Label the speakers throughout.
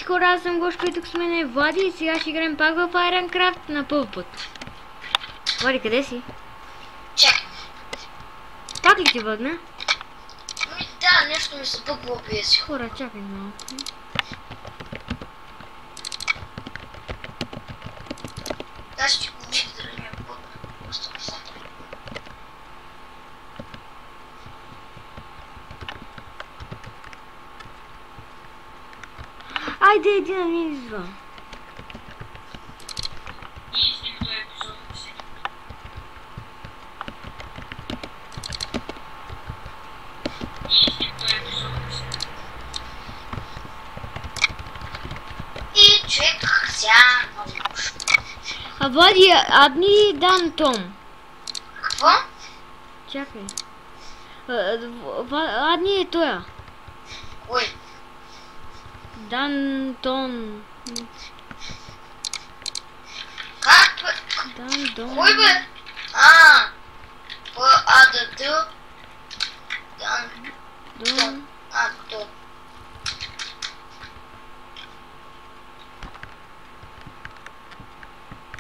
Speaker 1: Здравейте хора, аз съм Гошко и тук с мен е Влади и сега ще играем пак в Ironcraft на първ път. Влади, къде си?
Speaker 2: Чакай.
Speaker 1: Пак ли ти бъгна?
Speaker 2: Ами да, нещо ми се бъгва обиеси.
Speaker 1: Хора, чакай малко.
Speaker 2: Да, ще го видя да не ми е бъгна.
Speaker 1: Айде, един на ми извън.
Speaker 2: И човек сега много лошо.
Speaker 1: А Влади, адни дан Том.
Speaker 2: Какво?
Speaker 1: Чакай. Адни е тоя.
Speaker 2: Кой?
Speaker 1: Дан Том.
Speaker 2: Как бе?
Speaker 1: Дан Том.
Speaker 2: Кой бе? Д. Дан.
Speaker 1: Дом.
Speaker 2: Д.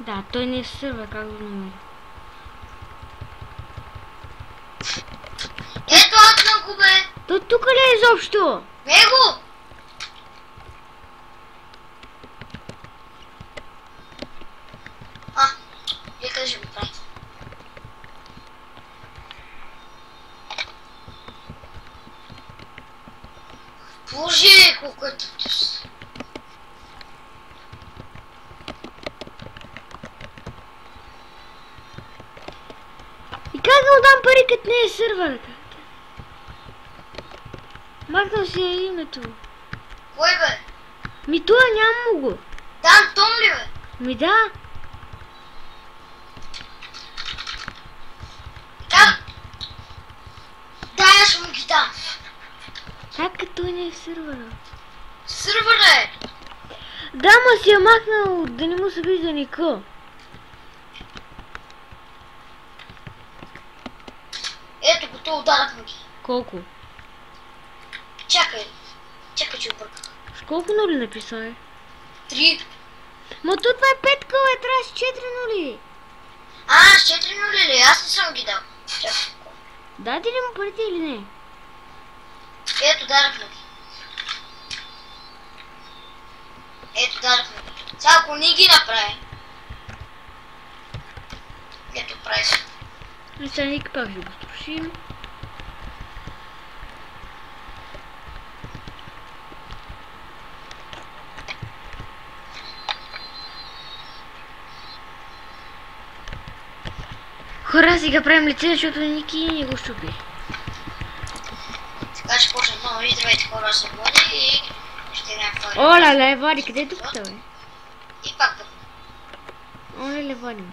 Speaker 1: Да, той не е в сървър, как го намеря.
Speaker 2: Ето атна го бе!
Speaker 1: То тук ли е изобщо?
Speaker 2: Него! Вие къде ще го правите? Боже, колко е тъптус.
Speaker 1: И как да му дам пари, като не е сървър? Махнал си е името.
Speaker 2: Кой бе?
Speaker 1: Ми това няма го.
Speaker 2: Дан Том ли бе?
Speaker 1: Ми да.
Speaker 2: Да. Да, аз ще му ги дам.
Speaker 1: Как като не е в сървъра?
Speaker 2: Сървъра е.
Speaker 1: Да, ма си е махнал да не му се вижда нико.
Speaker 2: Ето го, то ударахме ги.
Speaker 1: Колко?
Speaker 2: Чакай. Чакай, че обърках.
Speaker 1: С колко нули написа е?
Speaker 2: 3.
Speaker 1: Ма тут това е 5 къла, трябва с 4 нули.
Speaker 2: С 4 нули ли? Аз не съм ги дал. Чакай.
Speaker 1: Даде ли му парите или не?
Speaker 2: Ето, дарахме ги. Ето, дарахме ги. Сега ако ни ги направи. Ето, прави се.
Speaker 1: И сега нека пак ще го струшим. Хора, сега правим лице, защото Ники не го щупи.
Speaker 2: Сега ще почнем много. И здравейте хора, съм Влади и ще играем в
Speaker 1: Оле, Влади, къде е тук бе?
Speaker 2: И пак да.
Speaker 1: Оле, Влади.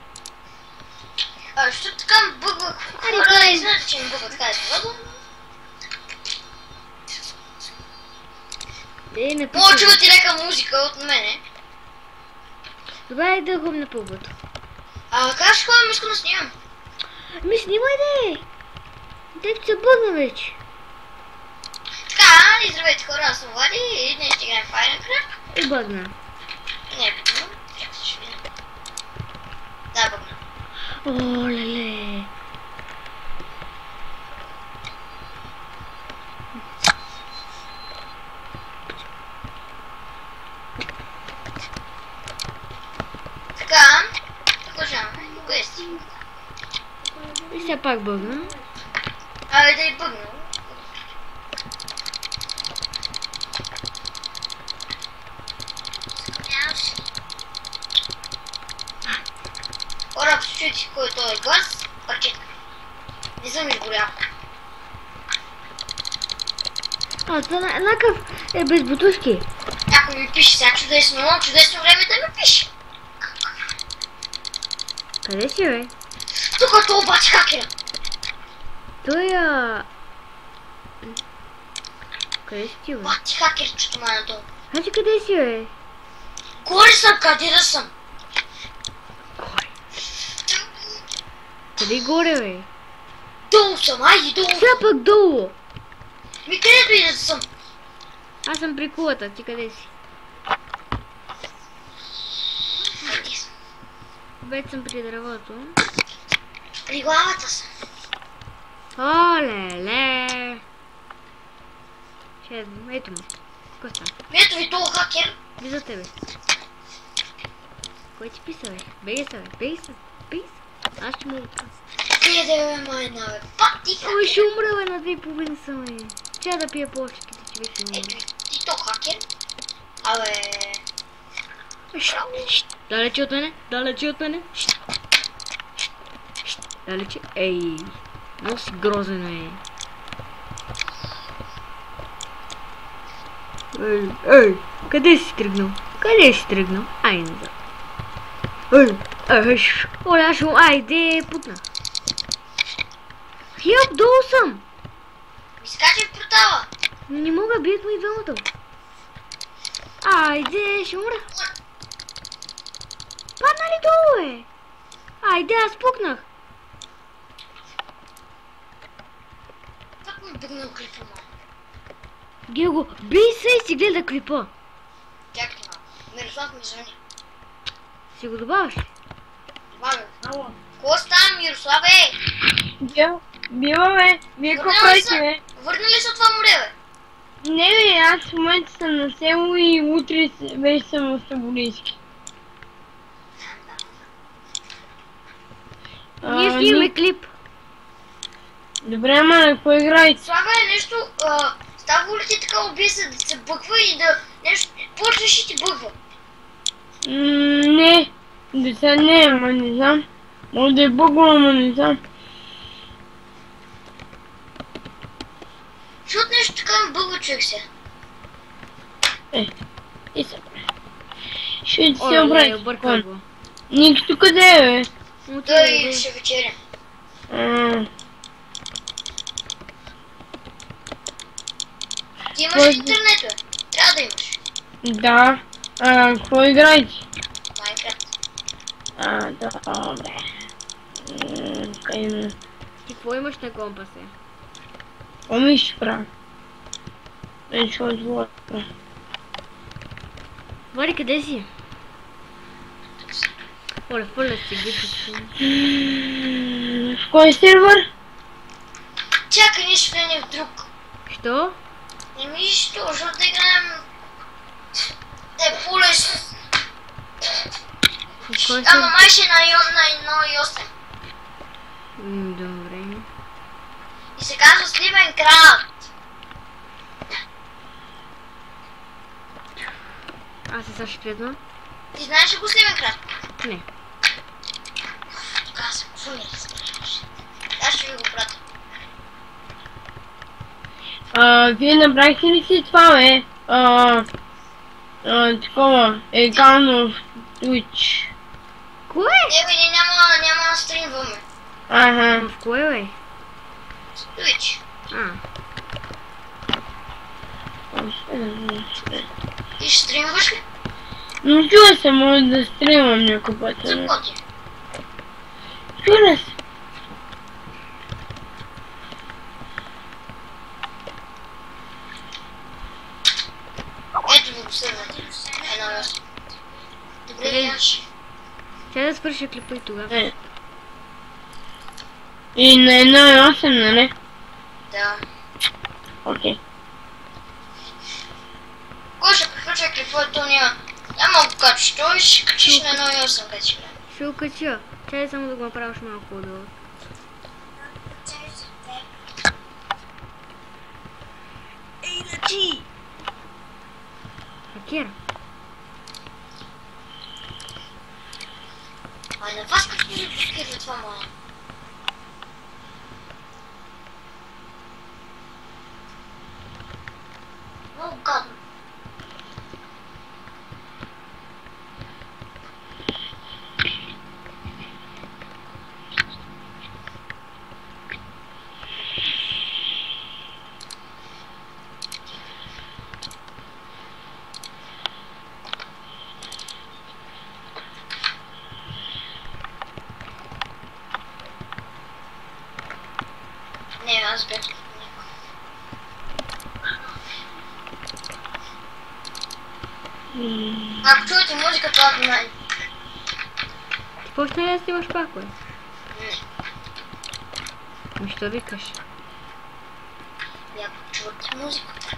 Speaker 2: Що така ме бъгвах? Хора, и знаете, че ми бъгва така е свободно. Мога чувате лека музика от мене.
Speaker 1: Добре, да го на пълбото.
Speaker 2: Как ще ходим, искам да снимам?
Speaker 1: Ми снимай де! Дето се бъгна вече.
Speaker 2: Така, и здравейте хора, аз съм Влади и днес ще играем в Ironcraft.
Speaker 1: И бъгна.
Speaker 2: Не е бъгна, чакай се ще видя. Да, бъгна.
Speaker 1: Оле.
Speaker 2: Така, продължаваме. Кое си?
Speaker 1: И сега пак бъгна.
Speaker 2: Да и бъгна. Хора, ако се чуете кой е този глас, парчетка. Не съм изгорял.
Speaker 1: Това накъв е без бутушки.
Speaker 2: Някой ми пише сега чудесно време да ми пише.
Speaker 1: Къде си, бе?
Speaker 2: Тук това обаче хакера.
Speaker 1: Той Къде си ти, бе?
Speaker 2: Бати хакерчето ма надолу.
Speaker 1: Значи къде си, бе?
Speaker 2: Горе съм, къде да съм?
Speaker 1: Къде горе, бе?
Speaker 2: Долу съм, айде долу.
Speaker 1: Сега пък долу.
Speaker 2: Ми където и да съм.
Speaker 1: Аз съм при кулата, ти къде си? вече съм при дървото.
Speaker 2: При главата съм.
Speaker 1: Оле-ле! Ето му. Кой става?
Speaker 2: Ето ви този хакер.
Speaker 1: Би за тебе. Кой ти писа, бе? Беги се, бе. Беги се. Беги се. Аз ще му отпусна.
Speaker 2: Къде бе, майна, бе? Пак ти
Speaker 1: Ой, ще
Speaker 2: хакер.
Speaker 1: умра, бе, на 2,5 съм, бе. Чая да пия плочките, че вече умра.
Speaker 2: Ето ти то хакер. Абе...
Speaker 1: Далече от мене, далече от мене. Далече. Ей, много си грозен, бе. Ей, къде си тръгнал? Къде си тръгнал? Ай, назад. Оля, шум, айде, путна. Хляб, долу съм.
Speaker 2: Изкачай в портала.
Speaker 1: Не мога, бият ми двамата. Айде, ще умра. Падна ли долу, е? Айде, аз пукнах.
Speaker 2: Как ми бъгнал клипа, ма?
Speaker 1: Гего, бий се и си гледа клипа.
Speaker 2: Чакай малко. Мирослав ми звъни.
Speaker 1: Си го добавяш ли?
Speaker 2: Добавя.
Speaker 3: Ало.
Speaker 2: Какво става, Мирослав, ей?
Speaker 3: Бива, бе. Вие какво правите, бе?
Speaker 2: Върна ли се от това море, бе?
Speaker 3: Не, бе, аз в момента съм на село и утре вече съм в Съболийски.
Speaker 1: Ние снимаме клип.
Speaker 3: Добре, ама на какво играете?
Speaker 2: Слава е нещо, става ли ти така убие се да се бъгва и да нещо, почнеш и ти бъгва.
Speaker 3: Не. Деца не, ама не знам. Може да е бъгва, ама не знам.
Speaker 2: Защото нещо така ми бъгва, човек се.
Speaker 3: И се прави. Ще ти се
Speaker 1: Оле,
Speaker 3: обрати.
Speaker 1: обърках го.
Speaker 3: Никто къде е, бе?
Speaker 2: Той ще вечеря. Ти имаш
Speaker 3: Кой-
Speaker 2: интернет, бе? Трябва да имаш.
Speaker 3: Да. Какво играете?
Speaker 2: Майнкрафт.
Speaker 3: Добре. Къде
Speaker 1: Ти какво имаш на компаса?
Speaker 3: Какво ми ще правя? Ще отворя.
Speaker 1: Вари, къде си? Оле, фърля си гипите.
Speaker 3: В кой сервер?
Speaker 2: Чакай, ние ще влезем в друг.
Speaker 1: Що?
Speaker 2: Не ми що, защото да играем... Да е по-лесно.
Speaker 1: Кой
Speaker 2: Ама май ще е на 1.8.
Speaker 1: Добре.
Speaker 2: И се казва Сливен Крафт.
Speaker 1: Аз се сега ще влезна?
Speaker 2: Ти знаеш ли го Сливен Крафт?
Speaker 1: Не.
Speaker 2: Тогава се позвони да разбереш. Аз ще ви го пратя.
Speaker 3: Вие направихте ли си това, бе? Такова, екрано в Twitch.
Speaker 1: Кое?
Speaker 2: Не бе, ние няма да стримваме.
Speaker 3: Аха.
Speaker 1: В кое, бе?
Speaker 2: Twitch. И ще стримваш ли?
Speaker 3: Но чува се, може да стримам някой път.
Speaker 2: Заплати.
Speaker 3: Чува се.
Speaker 2: Ето ви го сървате. 1.8. Добре,
Speaker 1: Къде?
Speaker 2: нямаш.
Speaker 1: Сега да свърша клипа и тогава.
Speaker 3: И на 1.8, нали?
Speaker 2: Да.
Speaker 3: Окей.
Speaker 2: Кой ще приключва клипа, то няма го качиш. Той ще качиш на 1.8, къде ще гледа.
Speaker 1: Ще го кача. Чай само да го направиш малко отдолу. Ей, лечи! Хакер.
Speaker 2: Ай, на вас как ми блокира това мало? Много гадно. Не, аз бях тук. Ако чуете музика, това внимание.
Speaker 1: Почна ли да снимаш пак, бе?
Speaker 2: Не.
Speaker 1: Що викаш?
Speaker 2: Яко чувате музиката.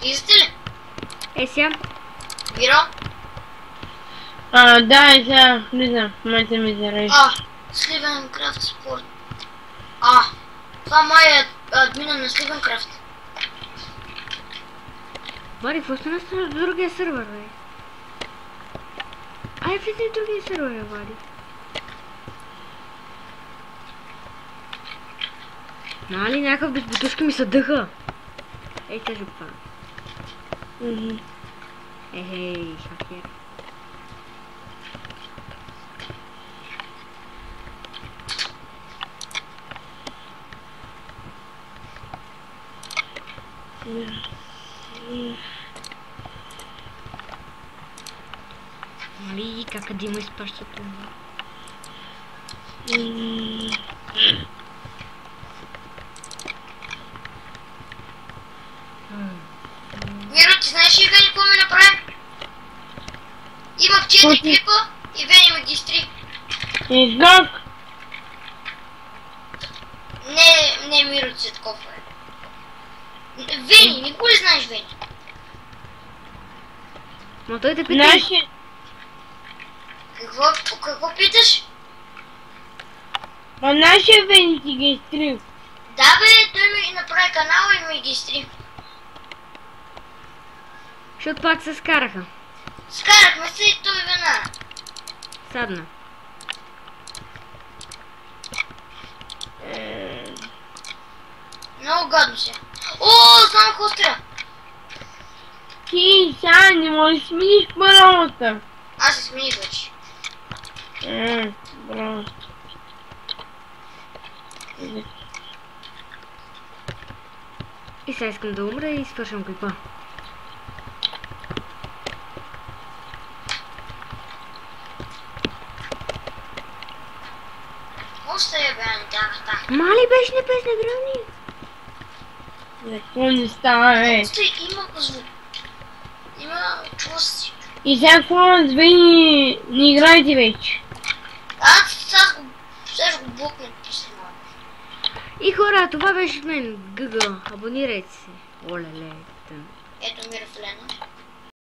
Speaker 2: Излизате ли?
Speaker 1: Сега.
Speaker 2: Миро?
Speaker 3: Да, сега влизам. В момента ми зарежда.
Speaker 2: Сливен крафт спорт. Това май е админа на Сливен крафт.
Speaker 1: Вади, какво стана с другия сървър, бе? Ай, влизай в другия сървър, бе, Вади. Нали, някакъв безбутушка ми се дъха. Ей, те жупа. Ехей, хакер. Нали, как Дима изпаща това?
Speaker 2: Миро, ти знаеш ли Вени какво ми направи? Имах 4 клипа и Вени ми ги изтри.
Speaker 3: Изгак!
Speaker 2: Не Миро Цветков е. Вени, никога ли знаеш Вени?
Speaker 1: Ма той те пита.
Speaker 3: Наши...
Speaker 2: Какво питаш?
Speaker 3: Ма нашия Вени ти ги изтрил.
Speaker 2: Да бе, той ми направи канала и ми ги изтри.
Speaker 1: Защото пак се скараха.
Speaker 2: Скарахме се и той вина.
Speaker 1: Садна.
Speaker 2: Много гадно се. Знам хостера.
Speaker 3: Ти сега не можеш да смениш паролата.
Speaker 2: Аз се смених вече.
Speaker 3: Браво.
Speaker 1: И сега искам да умра и свършвам клипа.
Speaker 2: Оставя бе, антяката.
Speaker 1: Мали беше не без награни.
Speaker 3: Какво не става, бе?
Speaker 2: Стой, има звук. Има чувство.
Speaker 3: И сега какво с Вени не играйте вече?
Speaker 2: Сега ще го блокна после малко.
Speaker 1: И хора, това беше от мен. Гъгъл. Абонирайте се. Оле-ле.
Speaker 2: Ето Миро Флена.